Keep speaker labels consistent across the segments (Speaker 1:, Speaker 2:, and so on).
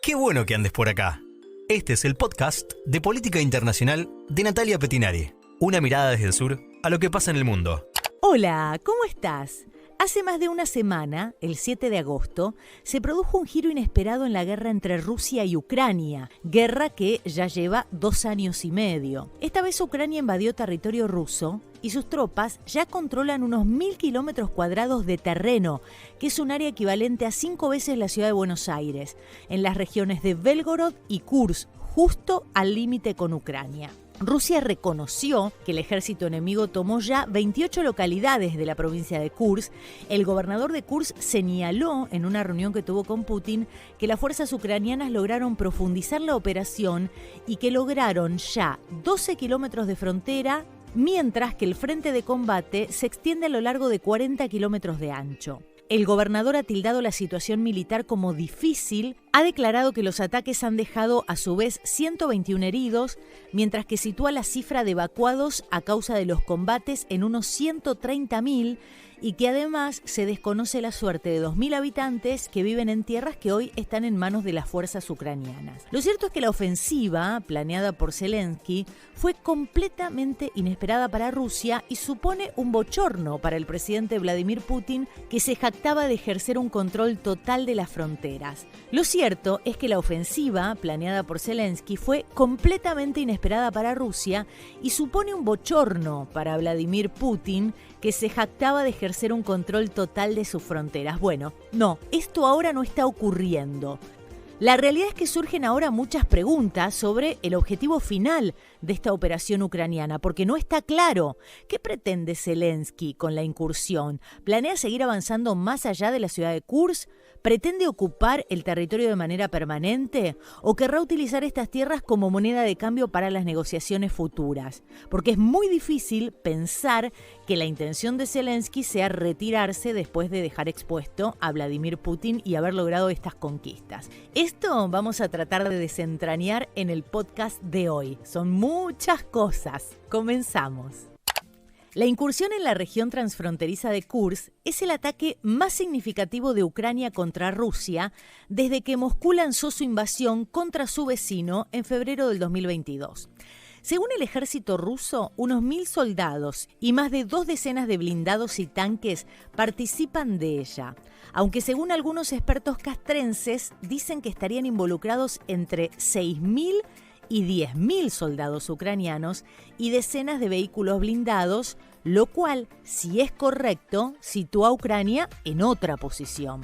Speaker 1: Qué bueno que andes por acá. Este es el podcast de Política Internacional de Natalia Pettinari. Una mirada desde el sur a lo que pasa en el mundo.
Speaker 2: Hola, ¿cómo estás? Hace más de una semana, el 7 de agosto, se produjo un giro inesperado en la guerra entre Rusia y Ucrania, guerra que ya lleva 2 años y medio. Esta vez Ucrania invadió territorio ruso y sus tropas ya controlan unos 1.000 kilómetros cuadrados de terreno, que es un área equivalente a 5 veces la ciudad de Buenos Aires, en las regiones de Belgorod y Kursk, justo al límite con Ucrania. Rusia reconoció que el ejército enemigo tomó ya 28 localidades de la provincia de Kursk. El gobernador de Kursk señaló en una reunión que tuvo con Putin que las fuerzas ucranianas lograron profundizar la operación y que lograron ya 12 kilómetros de frontera, mientras que el frente de combate se extiende a lo largo de 40 kilómetros de ancho. El gobernador ha tildado la situación militar como difícil, ha declarado que los ataques han dejado a su vez 121 heridos, mientras que sitúa la cifra de evacuados a causa de los combates en unos 130.000 y que además se desconoce la suerte de 2.000 habitantes que viven en tierras que hoy están en manos de las fuerzas ucranianas. Lo cierto es que la ofensiva, planeada por Zelensky, fue completamente inesperada para Rusia y supone un bochorno para el presidente Vladimir Putin, que se jactaba de ejercer un control total de las fronteras. Lo cierto es que la ofensiva, planeada por Zelensky, fue completamente inesperada para Rusia y supone un bochorno para Vladimir Putin, que se jactaba de ejercer un control total de sus fronteras. Bueno, no, esto ahora no está ocurriendo. La realidad es que surgen ahora muchas preguntas sobre el objetivo final de esta operación ucraniana, porque no está claro. ¿Qué pretende Zelensky con la incursión? ¿Planea seguir avanzando más allá de la ciudad de Kursk? ¿Pretende ocupar el territorio de manera permanente? ¿O querrá utilizar estas tierras como moneda de cambio para las negociaciones futuras? Porque es muy difícil pensar que la intención de Zelensky sea retirarse después de dejar expuesto a Vladimir Putin y haber logrado estas conquistas. Esto vamos a tratar de desentrañar en el podcast de hoy. Son muchas cosas. Comenzamos. La incursión en la región transfronteriza de Kursk es el ataque más significativo de Ucrania contra Rusia desde que Moscú lanzó su invasión contra su vecino en febrero del 2022. Según el ejército ruso, unos 1.000 soldados y más de 2 decenas de blindados y tanques participan de ella, aunque según algunos expertos castrenses dicen que estarían involucrados entre 6.000 y 10.000 soldados ucranianos y decenas de vehículos blindados, lo cual, si es correcto, sitúa a Ucrania en otra posición.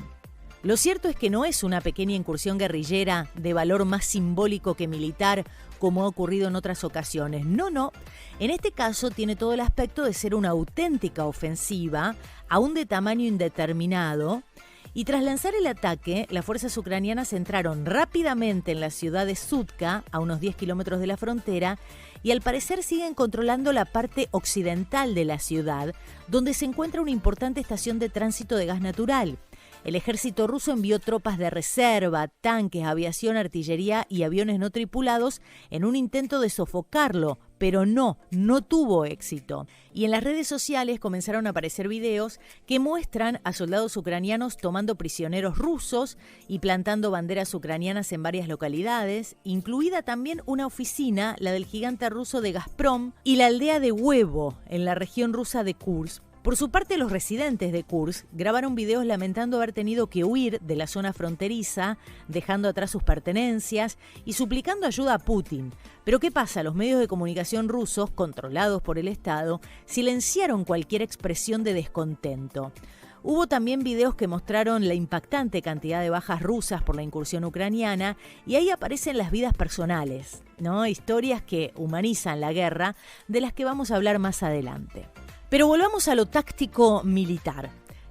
Speaker 2: Lo cierto es que no es una pequeña incursión guerrillera de valor más simbólico que militar, como ha ocurrido en otras ocasiones. No. En este caso tiene todo el aspecto de ser una auténtica ofensiva, aún de tamaño indeterminado. Y tras lanzar el ataque, las fuerzas ucranianas entraron rápidamente en la ciudad de Sutka, a unos 10 kilómetros de la frontera, y al parecer siguen controlando la parte occidental de la ciudad, donde se encuentra una importante estación de tránsito de gas natural. El ejército ruso envió tropas de reserva, tanques, aviación, artillería y aviones no tripulados en un intento de sofocarlo, pero no tuvo éxito. Y en las redes sociales comenzaron a aparecer videos que muestran a soldados ucranianos tomando prisioneros rusos y plantando banderas ucranianas en varias localidades, incluida también una oficina, la del gigante ruso de Gazprom, y la aldea de Huevo, en la región rusa de Kursk. Por su parte, los residentes de Kursk grabaron videos lamentando haber tenido que huir de la zona fronteriza, dejando atrás sus pertenencias y suplicando ayuda a Putin. Pero ¿qué pasa? Los medios de comunicación rusos, controlados por el Estado, silenciaron cualquier expresión de descontento. Hubo también videos que mostraron la impactante cantidad de bajas rusas por la incursión ucraniana y ahí aparecen las vidas personales, ¿no? Historias que humanizan la guerra, de las que vamos a hablar más adelante. Pero volvamos a lo táctico militar.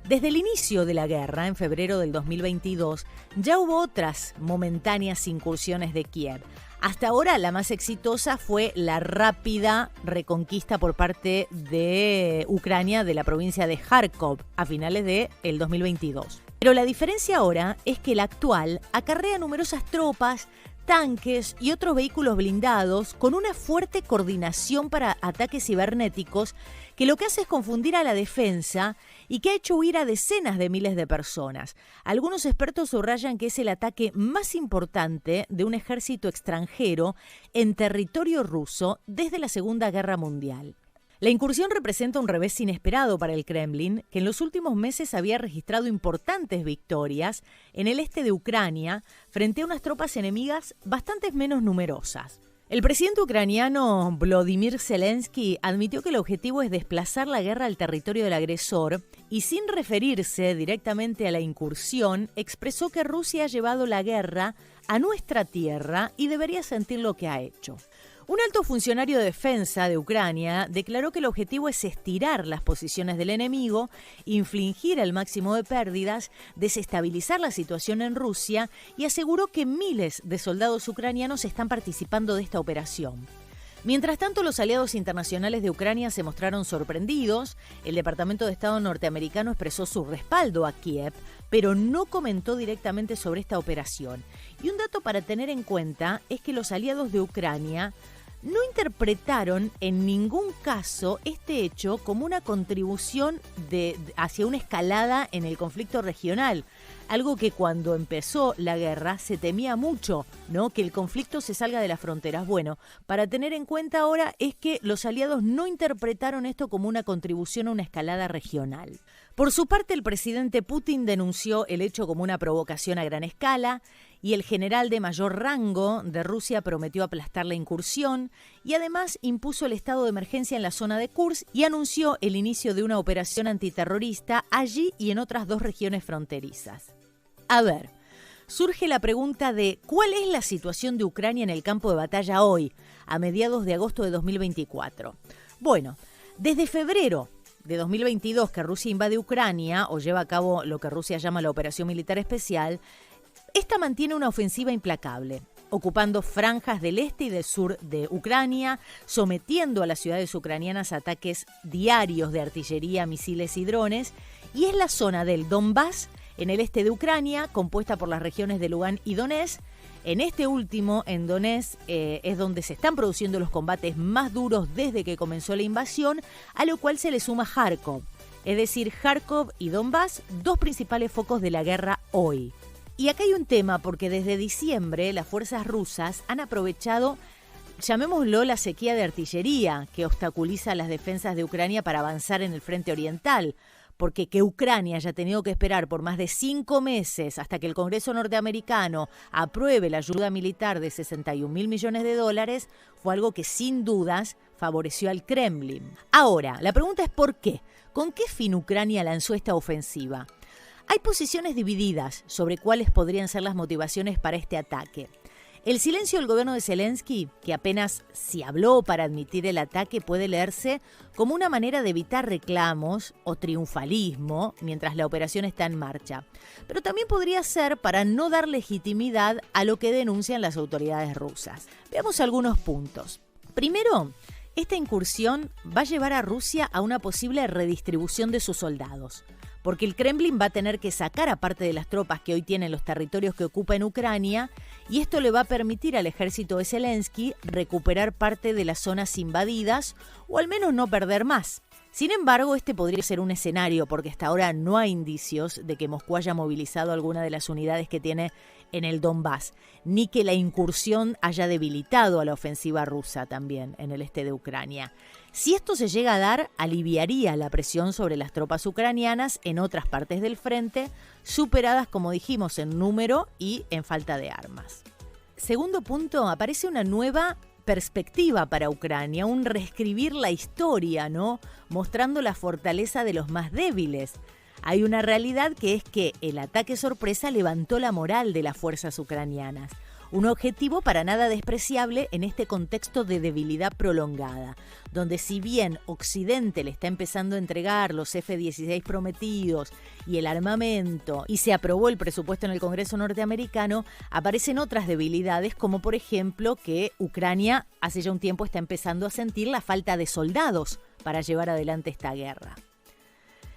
Speaker 2: Desde el inicio de la guerra, en febrero del 2022, ya hubo otras momentáneas incursiones de Kiev. Hasta ahora la más exitosa fue la rápida reconquista por parte de Ucrania de la provincia de Kharkov a finales del 2022. Pero la diferencia ahora es que la actual acarrea numerosas tropas, tanques y otros vehículos blindados con una fuerte coordinación para ataques cibernéticos que lo que hace es confundir a la defensa y que ha hecho huir a decenas de miles de personas. Algunos expertos subrayan que es el ataque más importante de un ejército extranjero en territorio ruso desde la Segunda Guerra Mundial. La incursión representa un revés inesperado para el Kremlin, que en los últimos meses había registrado importantes victorias en el este de Ucrania frente a unas tropas enemigas bastante menos numerosas. El presidente ucraniano Volodymyr Zelensky admitió que el objetivo es desplazar la guerra al territorio del agresor y, sin referirse directamente a la incursión, expresó que Rusia ha llevado la guerra a nuestra tierra y debería sentir lo que ha hecho. Un alto funcionario de defensa de Ucrania declaró que el objetivo es estirar las posiciones del enemigo, infligir el máximo de pérdidas, desestabilizar la situación en Rusia y aseguró que miles de soldados ucranianos están participando de esta operación. Mientras tanto, los aliados internacionales de Ucrania se mostraron sorprendidos. El Departamento de Estado norteamericano expresó su respaldo a Kiev, pero no comentó directamente sobre esta operación. Y un dato para tener en cuenta es que los aliados de Ucrania no interpretaron en ningún caso este hecho como una contribución hacia una escalada en el conflicto regional. Algo que cuando empezó la guerra se temía mucho, ¿no? Que el conflicto se salga de las fronteras. Bueno, para tener en cuenta ahora es que los aliados no interpretaron esto como una contribución a una escalada regional. Por su parte, el presidente Putin denunció el hecho como una provocación a gran escala y el general de mayor rango de Rusia prometió aplastar la incursión y además impuso el estado de emergencia en la zona de Kursk y anunció el inicio de una operación antiterrorista allí y en otras 2 regiones fronterizas. A ver, surge la pregunta de ¿cuál es la situación de Ucrania en el campo de batalla hoy, a mediados de agosto de 2024? Bueno, desde febrero de 2022 que Rusia invade Ucrania o lleva a cabo lo que Rusia llama la Operación Militar Especial, esta mantiene una ofensiva implacable, ocupando franjas del este y del sur de Ucrania, sometiendo a las ciudades ucranianas a ataques diarios de artillería, misiles y drones, y es la zona del Donbass, en el este de Ucrania, compuesta por las regiones de Lugansk y Donetsk. En este último, en Donetsk, es donde se están produciendo los combates más duros desde que comenzó la invasión, a lo cual se le suma Kharkov, es decir, Kharkov y Donbass, 2 principales focos de la guerra hoy. Y acá hay un tema, porque desde diciembre las fuerzas rusas han aprovechado, llamémoslo, la sequía de artillería que obstaculiza las defensas de Ucrania para avanzar en el frente oriental. Porque que Ucrania haya tenido que esperar por más de 5 meses hasta que el Congreso norteamericano apruebe la ayuda militar de $61.000 millones fue algo que sin dudas favoreció al Kremlin. Ahora, la pregunta es ¿por qué? ¿Con qué fin Ucrania lanzó esta ofensiva? Hay posiciones divididas sobre cuáles podrían ser las motivaciones para este ataque. El silencio del gobierno de Zelensky, que apenas si habló para admitir el ataque, puede leerse como una manera de evitar reclamos o triunfalismo mientras la operación está en marcha. Pero también podría ser para no dar legitimidad a lo que denuncian las autoridades rusas. Veamos algunos puntos. Primero, esta incursión va a llevar a Rusia a una posible redistribución de sus soldados, porque el Kremlin va a tener que sacar a parte de las tropas que hoy tienen los territorios que ocupa en Ucrania, y esto le va a permitir al ejército de Zelensky recuperar parte de las zonas invadidas o al menos no perder más. Sin embargo, este podría ser un escenario porque hasta ahora no hay indicios de que Moscú haya movilizado alguna de las unidades que tiene en el Donbass, ni que la incursión haya debilitado a la ofensiva rusa también en el este de Ucrania. Si esto se llega a dar, aliviaría la presión sobre las tropas ucranianas en otras partes del frente, superadas, como dijimos, en número y en falta de armas. Segundo punto, aparece una nueva perspectiva para Ucrania, un reescribir la historia, ¿no? Mostrando la fortaleza de los más débiles. Hay una realidad que es que el ataque sorpresa levantó la moral de las fuerzas ucranianas. Un objetivo para nada despreciable en este contexto de debilidad prolongada, donde si bien Occidente le está empezando a entregar los F-16 prometidos y el armamento, y se aprobó el presupuesto en el Congreso norteamericano, aparecen otras debilidades, como por ejemplo que Ucrania hace ya un tiempo está empezando a sentir la falta de soldados para llevar adelante esta guerra.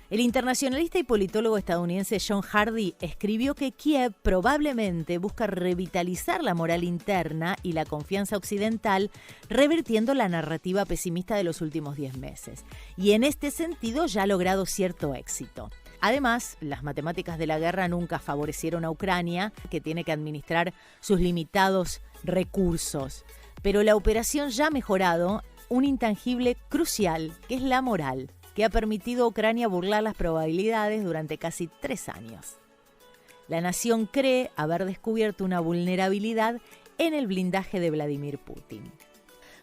Speaker 2: El internacionalista y politólogo estadounidense John Hardy escribió que Kiev probablemente busca revitalizar la moral interna y la confianza occidental, revirtiendo la narrativa pesimista de los últimos 10 meses. Y en este sentido ya ha logrado cierto éxito. Además, las matemáticas de la guerra nunca favorecieron a Ucrania, que tiene que administrar sus limitados recursos. Pero la operación ya ha mejorado un intangible crucial, que es la moral, que ha permitido a Ucrania burlar las probabilidades durante casi 3 años. La nación cree haber descubierto una vulnerabilidad en el blindaje de Vladimir Putin.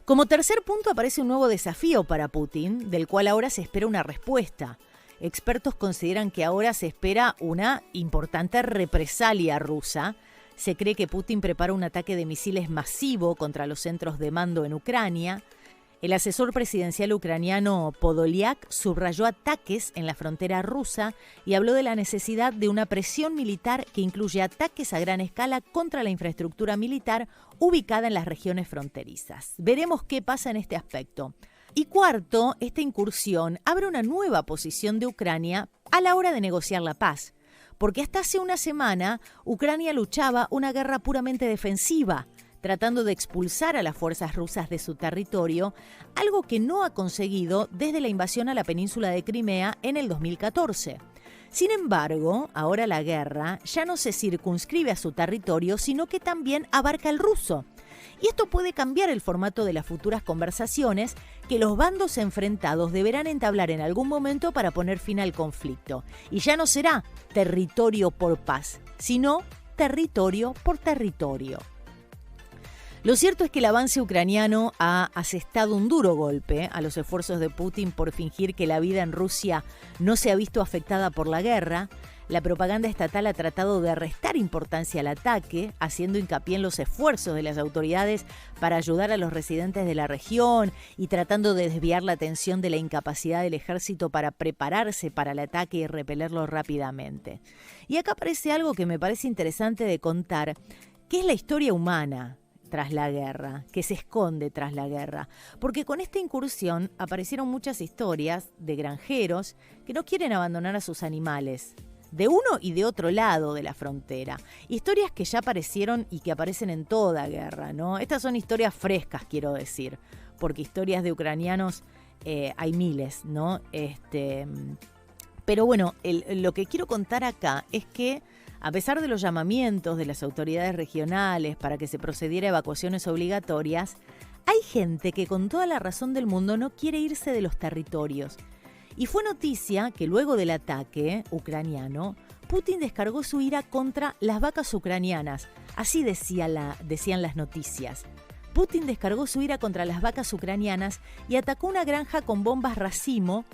Speaker 2: Como tercer punto aparece un nuevo desafío para Putin, del cual ahora se espera una respuesta. Expertos consideran que ahora se espera una importante represalia rusa. Se cree que Putin prepara un ataque de misiles masivo contra los centros de mando en Ucrania. El asesor presidencial ucraniano Podolyak subrayó ataques en la frontera rusa y habló de la necesidad de una presión militar que incluye ataques a gran escala contra la infraestructura militar ubicada en las regiones fronterizas. Veremos qué pasa en este aspecto. Y cuarto, esta incursión abre una nueva posición de Ucrania a la hora de negociar la paz, porque hasta hace una semana Ucrania luchaba una guerra puramente defensiva, tratando de expulsar a las fuerzas rusas de su territorio, algo que no ha conseguido desde la invasión a la península de Crimea en el 2014. Sin embargo, ahora la guerra ya no se circunscribe a su territorio, sino que también abarca el ruso. Y esto puede cambiar el formato de las futuras conversaciones que los bandos enfrentados deberán entablar en algún momento para poner fin al conflicto. Y ya no será territorio por paz, sino territorio por territorio. Lo cierto es que el avance ucraniano ha asestado un duro golpe a los esfuerzos de Putin por fingir que la vida en Rusia no se ha visto afectada por la guerra. La propaganda estatal ha tratado de restar importancia al ataque, haciendo hincapié en los esfuerzos de las autoridades para ayudar a los residentes de la región y tratando de desviar la atención de la incapacidad del ejército para prepararse para el ataque y repelerlo rápidamente. Y acá aparece algo que me parece interesante de contar, que es la historia humana tras la guerra, que se esconde tras la guerra. Porque con esta incursión aparecieron muchas historias de granjeros que no quieren abandonar a sus animales, de uno y de otro lado de la frontera. Historias que ya aparecieron y que aparecen en toda guerra, ¿no? Estas son historias frescas, quiero decir, porque historias de ucranianos hay miles, ¿no? Pero bueno, lo que quiero contar acá es que a pesar de los llamamientos de las autoridades regionales para que se procediera a evacuaciones obligatorias, hay gente que con toda la razón del mundo no quiere irse de los territorios. Y fue noticia que luego del ataque ucraniano, Putin descargó su ira contra las vacas ucranianas. Así decían las noticias. Putin descargó su ira contra las vacas ucranianas y atacó una granja con bombas racimo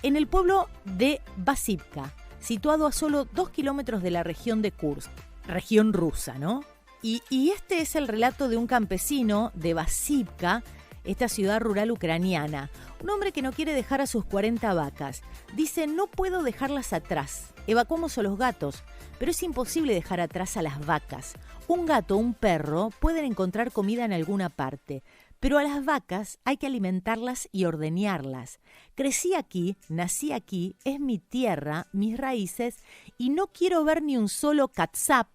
Speaker 2: en el pueblo de Basivka, situado a solo 2 kilómetros de la región de Kursk, región rusa, ¿no? Y este es el relato de un campesino de Basivka, esta ciudad rural ucraniana, un hombre que no quiere dejar a sus 40 vacas. Dice, no puedo dejarlas atrás, evacuamos a los gatos, pero es imposible dejar atrás a las vacas. Un gato o un perro pueden encontrar comida en alguna parte, pero a las vacas hay que alimentarlas y ordeñarlas. Crecí aquí, nací aquí, es mi tierra, mis raíces, y no quiero ver ni un solo katsap.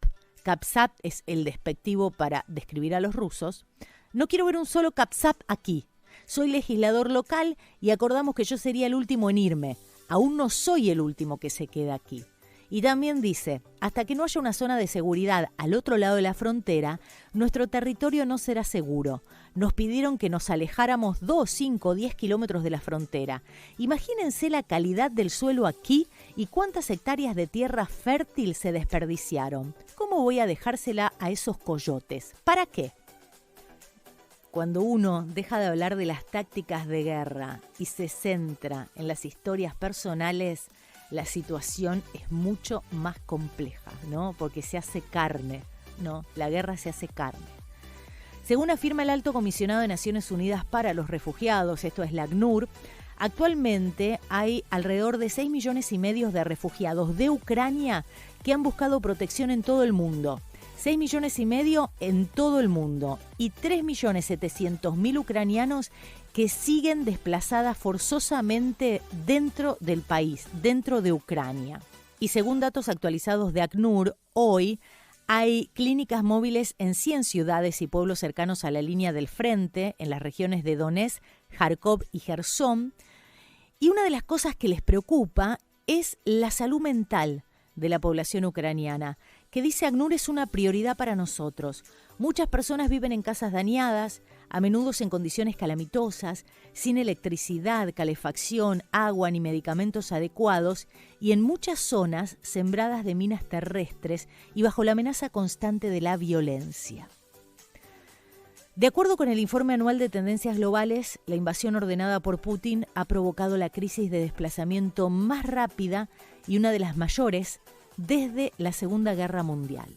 Speaker 2: Katsap es el despectivo para describir a los rusos. No quiero ver un solo katsap aquí. Soy legislador local y acordamos que yo sería el último en irme. Aún no soy el último que se queda aquí. Y también dice, hasta que no haya una zona de seguridad al otro lado de la frontera, nuestro territorio no será seguro. Nos pidieron que nos alejáramos 2, 5, 10 kilómetros de la frontera. Imagínense la calidad del suelo aquí y cuántas hectáreas de tierra fértil se desperdiciaron. ¿Cómo voy a dejársela a esos coyotes? ¿Para qué? Cuando uno deja de hablar de las tácticas de guerra y se centra en las historias personales, la situación es mucho más compleja, ¿no? Porque se hace carne, ¿no? La guerra se hace carne. Según afirma el Alto Comisionado de Naciones Unidas para los Refugiados, esto es la ACNUR, actualmente hay alrededor de 6,5 millones de refugiados de Ucrania que han buscado protección en todo el mundo. 6,5 millones en todo el mundo y 3,700,000 ucranianos que siguen desplazadas forzosamente dentro del país, dentro de Ucrania. Y según datos actualizados de ACNUR, hoy hay clínicas móviles en 100 ciudades y pueblos cercanos a la línea del frente, en las regiones de Donetsk, Kharkov y Jersón. Y una de las cosas que les preocupa es la salud mental de la población ucraniana, que dice ACNUR es una prioridad para nosotros. Muchas personas viven en casas dañadas, a menudo en condiciones calamitosas, sin electricidad, calefacción, agua ni medicamentos adecuados y en muchas zonas sembradas de minas terrestres y bajo la amenaza constante de la violencia. De acuerdo con el informe anual de tendencias globales, la invasión ordenada por Putin ha provocado la crisis de desplazamiento más rápida y una de las mayores desde la Segunda Guerra Mundial.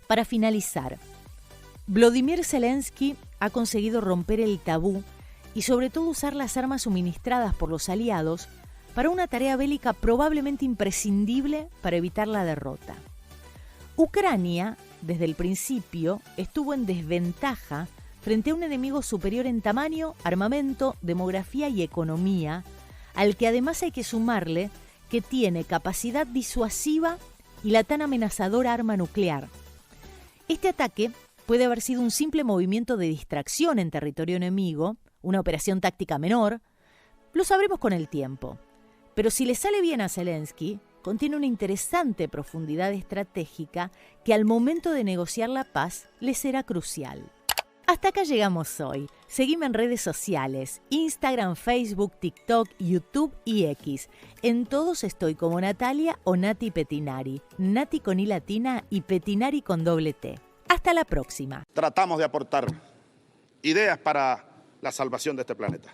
Speaker 2: Para finalizar, Volodymyr Zelensky ha conseguido romper el tabú y sobre todo usar las armas suministradas por los aliados para una tarea bélica probablemente imprescindible para evitar la derrota. Ucrania, desde el principio, estuvo en desventaja frente a un enemigo superior en tamaño, armamento, demografía y economía, al que además hay que sumarle que tiene capacidad disuasiva y la tan amenazadora arma nuclear. Este ataque puede haber sido un simple movimiento de distracción en territorio enemigo, una operación táctica menor, lo sabremos con el tiempo. Pero si le sale bien a Zelensky, contiene una interesante profundidad estratégica que al momento de negociar la paz le será crucial. Hasta acá llegamos hoy. Seguime en redes sociales, Instagram, Facebook, TikTok, YouTube y X. En todos estoy como Natalia o Nati Petinari. Nati con I latina y Petinari con doble T. Hasta la próxima.
Speaker 3: Tratamos de aportar ideas para la salvación de este planeta.